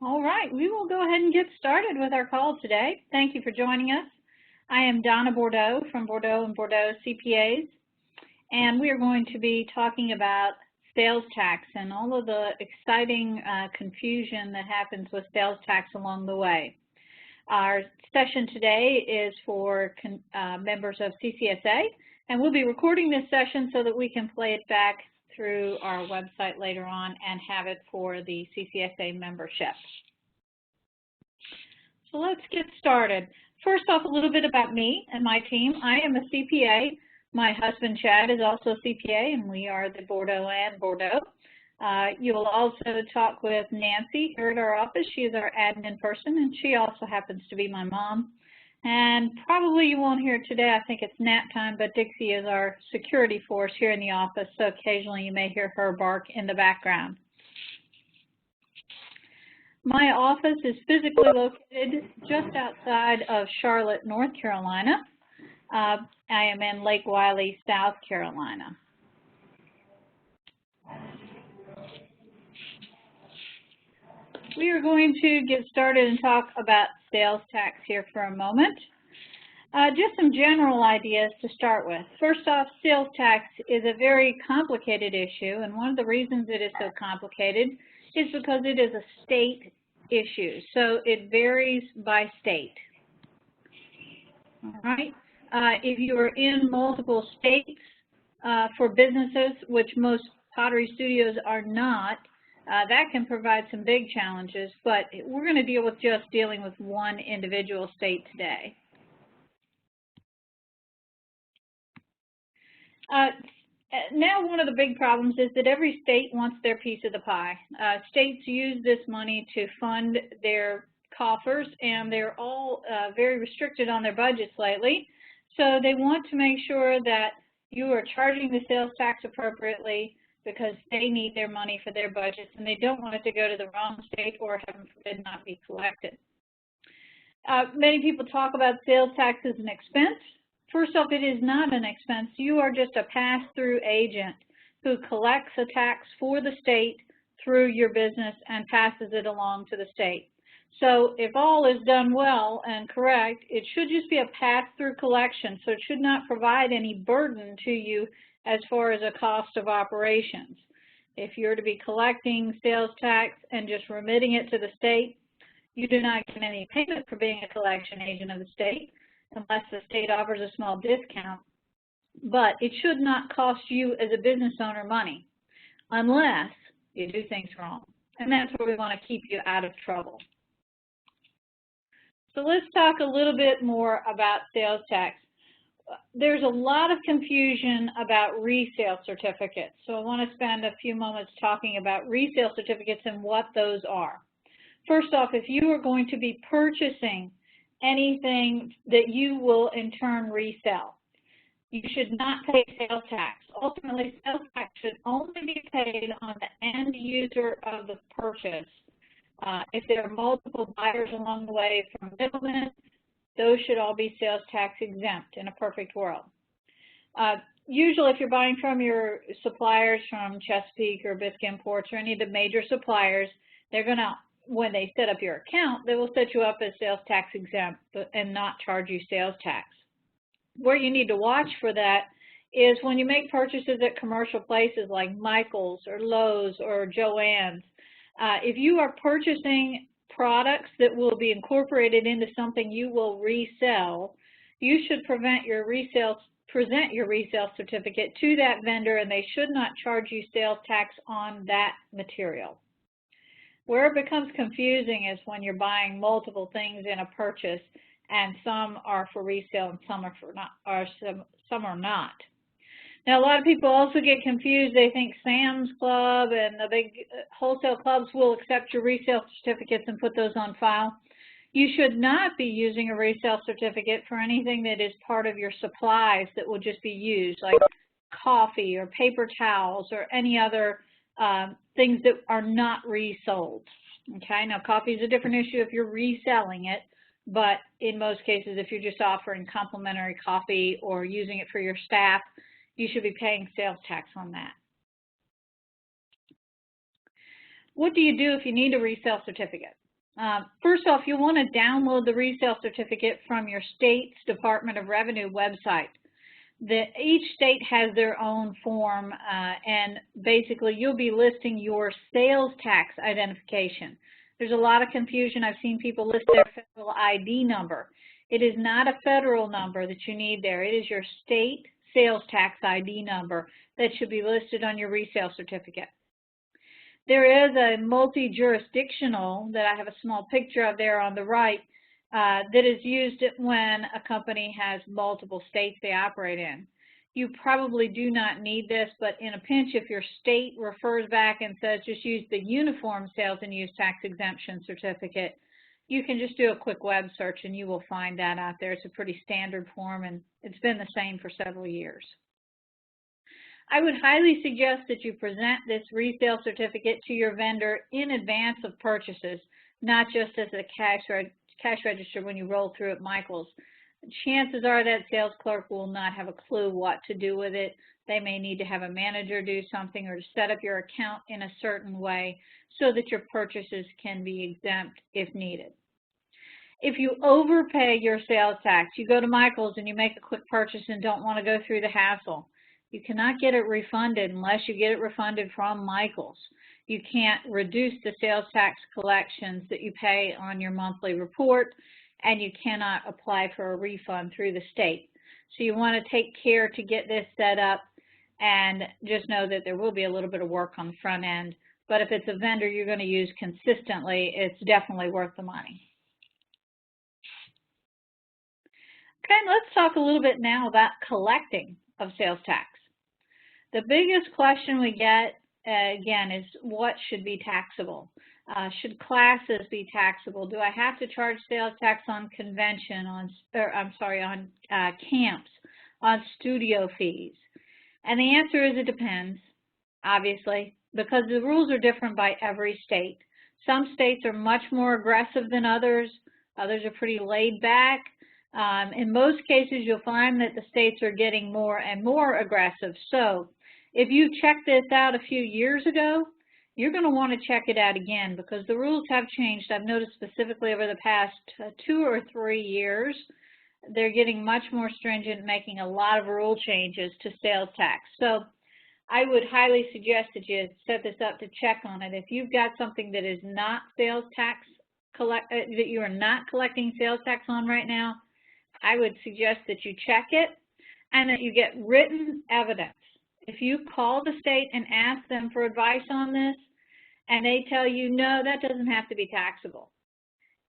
All right, we will go ahead and get started with our call today. Thank you for joining us. I am Donna Bordeaux from Bordeaux & Bordeaux CPAs, and we are going to be talking about sales tax and all of the exciting confusion that happens with sales tax along the way. Our session today is for members of CCSA, and we'll be recording this session so that we can play it back through our website later on and have it for the CCSA membership. So let's get started. First off, a little bit about me and my team. I am a CPA. My husband, Chad, is also a CPA, and we are the Bordeaux & Bordeaux. You will also talk with Nancy here at our office. She is our admin person, and she also happens to be my mom. And probably you won't hear it today. I think it's nap time, but Dixie is our security force here in the office, so occasionally you may hear her bark in the background. My office is physically located just outside of Charlotte, North Carolina. I am in Lake Wylie, South Carolina. We are going to get started and talk about sales tax here for a moment. Just some general ideas to start with. First off, sales tax is a very complicated issue, and one of the reasons it is so complicated is because it is a state issue, so it varies by state. All right. If you are in multiple states for businesses, which most pottery studios are not, that can provide some big challenges, but we're going to deal with just dealing with one individual state today. Now one of the big problems is that every state wants their piece of the pie. States use this money to fund their coffers, and they're all very restricted on their budgets lately. So they want to make sure that you are charging the sales tax appropriately because they need their money for their budgets, and they don't want it to go to the wrong state or, heaven forbid, not be collected. Many people talk about sales tax as an expense. First off, it is not an expense. You are just a pass-through agent who collects a tax for the state through your business and passes it along to the state. So if all is done well and correct, it should just be a pass-through collection, so it should not provide any burden to you as far as a cost of operations. If you're to be collecting sales tax and just remitting it to the state, you do not get any payment for being a collection agent of the state unless the state offers a small discount. But it should not cost you as a business owner money unless you do things wrong. And that's where we want to keep you out of trouble. So let's talk a little bit more about sales tax. There's a lot of confusion about resale certificates. So I want to spend a few moments talking about resale certificates and what those are. First off, if you are going to be purchasing anything that you will in turn resell, you should not pay sales tax. Ultimately, sales tax should only be paid on the end user of the purchase. If there are multiple buyers along the way from middlemen, those should all be sales tax exempt in a perfect world. Usually, if you're buying from your suppliers from Chesapeake or Bisque Imports or any of the major suppliers, they're going to, when they set up your account, they will set you up as sales tax exempt and not charge you sales tax. Where you need to watch for that is when you make purchases at commercial places like Michael's or Lowe's or Joann's. If you are purchasing products that will be incorporated into something you will resell, you should present your resale certificate to that vendor, and they should not charge you sales tax on that material. Where it becomes confusing is when you're buying multiple things in a purchase, and some are for resale and some are not. Now, a lot of people also get confused. They think Sam's Club and the big wholesale clubs will accept your resale certificates and put those on file. You should not be using a resale certificate for anything that is part of your supplies that will just be used, like coffee or paper towels or any other things that are not resold. Okay, now coffee is a different issue if you're reselling it, but in most cases, if you're just offering complimentary coffee or using it for your staff, you should be paying sales tax on that. What do you do if you need a resale certificate? First off, you'll want to download the resale certificate from your state's Department of Revenue website. Each state has their own form, and basically you'll be listing your sales tax identification. There's a lot of confusion. I've seen people list their federal ID number. It is not a federal number that you need there. It is your state sales tax ID number that should be listed on your resale certificate. There is a multi-jurisdictional that I have a small picture of there on the right that is used when a company has multiple states they operate in. You probably do not need this, but in a pinch, if your state refers back and says just use the Uniform Sales and Use Tax Exemption Certificate, you can just do a quick web search and you will find that out there. It's a pretty standard form and it's been the same for several years. I would highly suggest that you present this resale certificate to your vendor in advance of purchases, not just as a cash register when you roll through at Michael's. Chances are that sales clerk will not have a clue what to do with it. They may need to have a manager do something or to set up your account in a certain way so that your purchases can be exempt if needed. If you overpay your sales tax, you go to Michael's and you make a quick purchase and don't want to go through the hassle, you cannot get it refunded unless you get it refunded from Michael's. You can't reduce the sales tax collections that you pay on your monthly report, and you cannot apply for a refund through the state. So you want to take care to get this set up, and just know that there will be a little bit of work on the front end. But if it's a vendor you're going to use consistently, it's definitely worth the money. Okay, let's talk a little bit now about collecting of sales tax. The biggest question we get, again, is what should be taxable? Should classes be taxable? Do I have to charge sales tax on convention, on camps, on studio fees? And the answer is it depends, obviously, because the rules are different by every state. Some states are much more aggressive than others. Others are pretty laid back. In most cases, you'll find that the states are getting more and more aggressive. So if you checked this out a few years ago, you're going to want to check it out again because the rules have changed. I've noticed specifically over the past 2 or 3 years, they're getting much more stringent, making a lot of rule changes to sales tax. So I would highly suggest that you set this up to check on it. If you've got something that is not sales tax, that you are not collecting sales tax on right now, I would suggest that you check it and that you get written evidence. If you call the state and ask them for advice on this, and they tell you, no, that doesn't have to be taxable,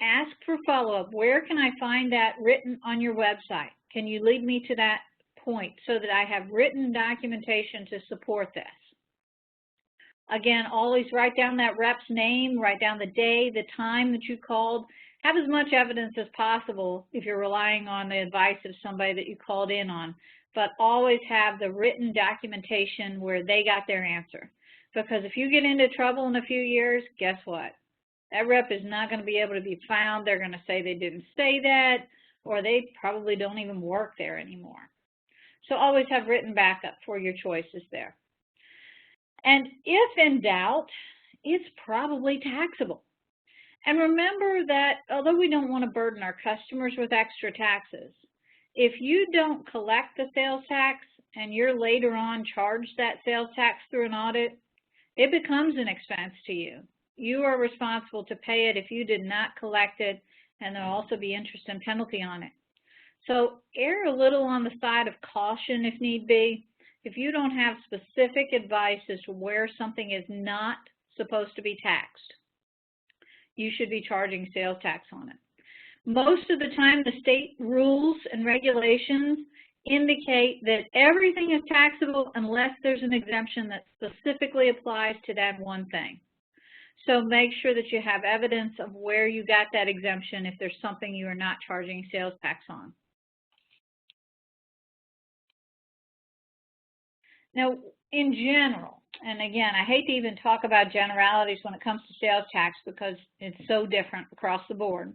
ask for follow-up. Where can I find that written on your website? Can you lead me to that point so that I have written documentation to support this? Again, always write down that rep's name, write down the day, the time that you called. Have as much evidence as possible if you're relying on the advice of somebody that you called in on, but always have the written documentation where they got their answer. Because if you get into trouble in a few years, guess what? That rep is not going to be able to be found. They're going to say they didn't say that, or they probably don't even work there anymore. So always have written backup for your choices there. And if in doubt, it's probably taxable. And remember that although we don't want to burden our customers with extra taxes, if you don't collect the sales tax and you're later on charged that sales tax through an audit, it becomes an expense to you. You are responsible to pay it if you did not collect it, and there'll also be interest and penalty on it. So err a little on the side of caution if need be. If you don't have specific advice as to where something is not supposed to be taxed, you should be charging sales tax on it. Most of the time, the state rules and regulations indicate that everything is taxable unless there's an exemption that specifically applies to that one thing. So make sure that you have evidence of where you got that exemption if there's something you are not charging sales tax on. Now, in general, and again, I hate to even talk about generalities when it comes to sales tax because it's so different across the board.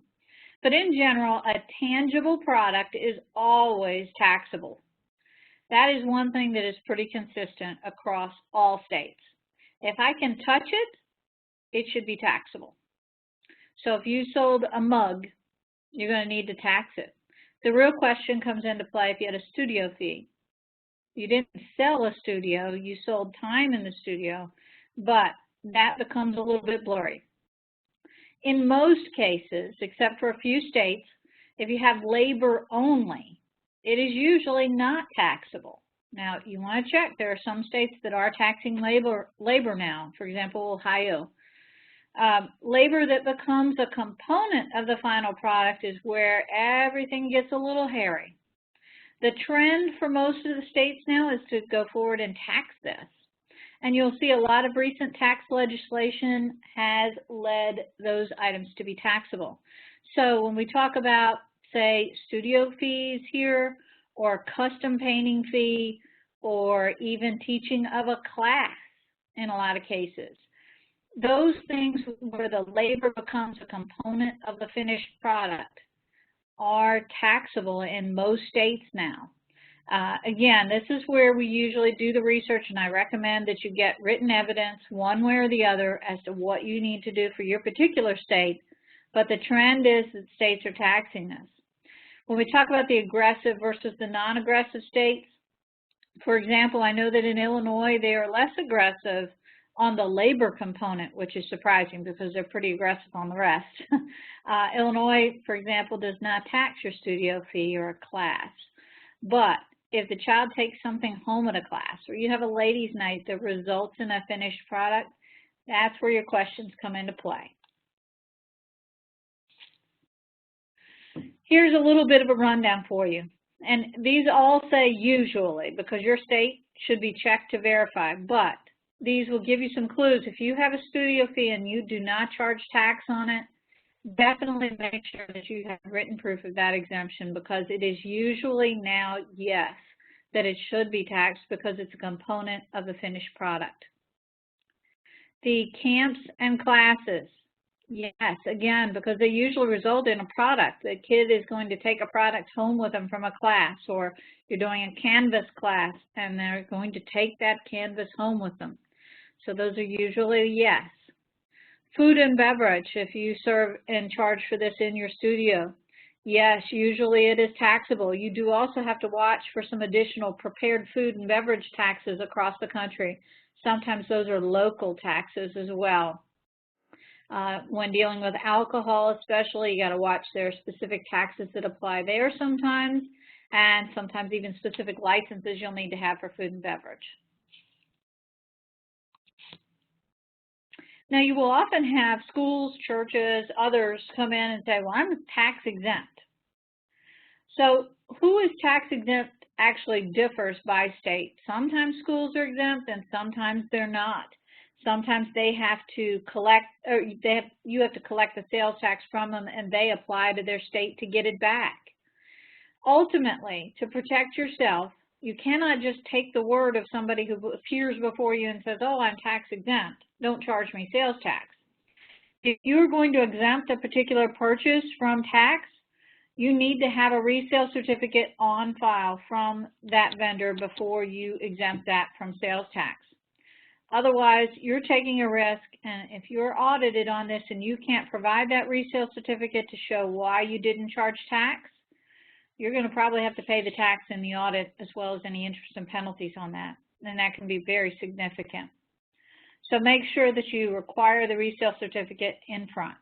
But in general, a tangible product is always taxable. That is one thing that is pretty consistent across all states. If I can touch it, it should be taxable. So if you sold a mug, you're going to need to tax it. The real question comes into play if you had a studio fee. You didn't sell a studio, you sold time in the studio, but that becomes a little bit blurry. In most cases, except for a few states, if you have labor only, it is usually not taxable. Now, you want to check. There are some states that are taxing labor now, for example, Ohio. Labor that becomes a component of the final product is where everything gets a little hairy. The trend for most of the states now is to go forward and tax this. And you'll see a lot of recent tax legislation has led those items to be taxable. So when we talk about, say, studio fees here, or custom painting fee, or even teaching of a class in a lot of cases, those things where the labor becomes a component of the finished product are taxable in most states now. Again, this is where we usually do the research, and I recommend that you get written evidence one way or the other as to what you need to do for your particular state, but the trend is that states are taxing this. When we talk about the aggressive versus the non-aggressive states, for example, I know that in Illinois they are less aggressive on the labor component, which is surprising because they're pretty aggressive on the rest. Illinois, for example, does not tax your studio fee or a class. But if the child takes something home at a class, or you have a ladies' night that results in a finished product, that's where your questions come into play. Here's a little bit of a rundown for you. And these all say usually, because your state should be checked to verify, but these will give you some clues. If you have a studio fee and you do not charge tax on it, definitely make sure that you have written proof of that exemption, because it is usually now, yes, that it should be taxed because it's a component of the finished product. The camps and classes, yes, again, because they usually result in a product. The kid is going to take a product home with them from a class, or you're doing a canvas class and they're going to take that canvas home with them. So those are usually yes. Food and beverage, if you serve and charge for this in your studio, yes, usually it is taxable. You do also have to watch for some additional prepared food and beverage taxes across the country. Sometimes those are local taxes as well. When dealing with alcohol especially, you got to watch there are specific taxes that apply there sometimes, and sometimes even specific licenses you'll need to have for food and beverage. Now, you will often have schools, churches, others come in and say, well, I'm tax exempt. So who is tax exempt actually differs by state. Sometimes schools are exempt and sometimes they're not. Sometimes they have to collect, or you have to collect the sales tax from them and they apply to their state to get it back. Ultimately, to protect yourself, you cannot just take the word of somebody who appears before you and says, oh, I'm tax exempt, don't charge me sales tax. If you're going to exempt a particular purchase from tax, you need to have a resale certificate on file from that vendor before you exempt that from sales tax. Otherwise, you're taking a risk, and if you're audited on this and you can't provide that resale certificate to show why you didn't charge tax, you're going to probably have to pay the tax in the audit as well as any interest and penalties on that, and that can be very significant. So make sure that you require the resale certificate in front.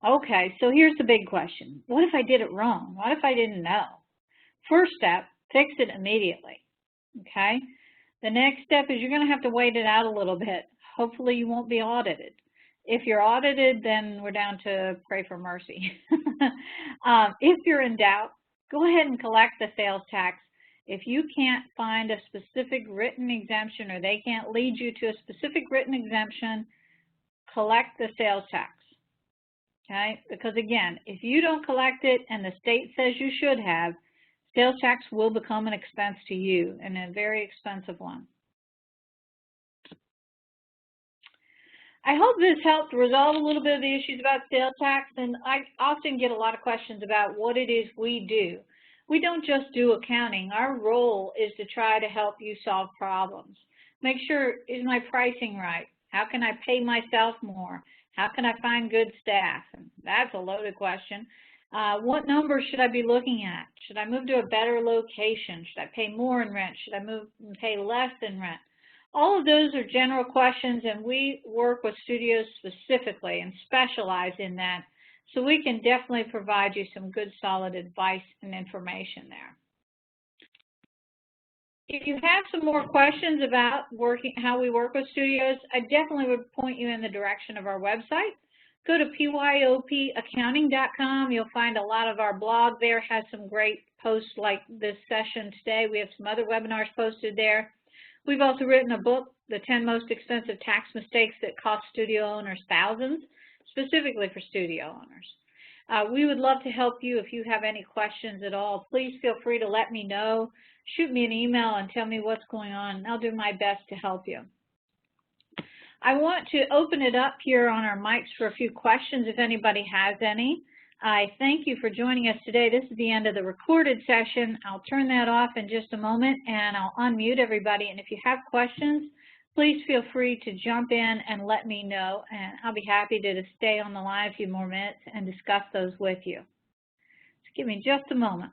Okay, so here's the big question. What if I did it wrong? What if I didn't know? First step, fix it immediately, okay? The next step is you're going to have to wait it out a little bit. Hopefully you won't be audited. If you're audited, then we're down to pray for mercy. If you're in doubt, go ahead and collect the sales tax. If you can't find a specific written exemption or they can't lead you to a specific written exemption, collect the sales tax. Okay? Because again, if you don't collect it and the state says you should have, sales tax will become an expense to you, and a very expensive one. I hope this helped resolve a little bit of the issues about sales tax, and I often get a lot of questions about what it is we do. We don't just do accounting. Our role is to try to help you solve problems. Make sure, is my pricing right? How can I pay myself more? How can I find good staff? And that's a loaded question. What numbers should I be looking at? Should I move to a better location? Should I pay more in rent? Should I move and pay less in rent? All of those are general questions, and we work with studios specifically and specialize in that, so we can definitely provide you some good, solid advice and information there. If you have some more questions about how we work with studios, I definitely would point you in the direction of our website. Go to pyopaccounting.com. You'll find a lot of our blog there has some great posts like this session today. We have some other webinars posted there. We've also written a book, The 10 Most Expensive Tax Mistakes That Cost Studio Owners Thousands, specifically for studio owners. We would love to help you. If you have any questions at all, please feel free to let me know. Shoot me an email and tell me what's going on, and I'll do my best to help you. I want to open it up here on our mics for a few questions if anybody has any. I thank you for joining us today. This is the end of the recorded session. I'll turn that off in just a moment, and I'll unmute everybody. And if you have questions, please feel free to jump in and let me know, and I'll be happy to stay on the line a few more minutes and discuss those with you. Just give me just a moment.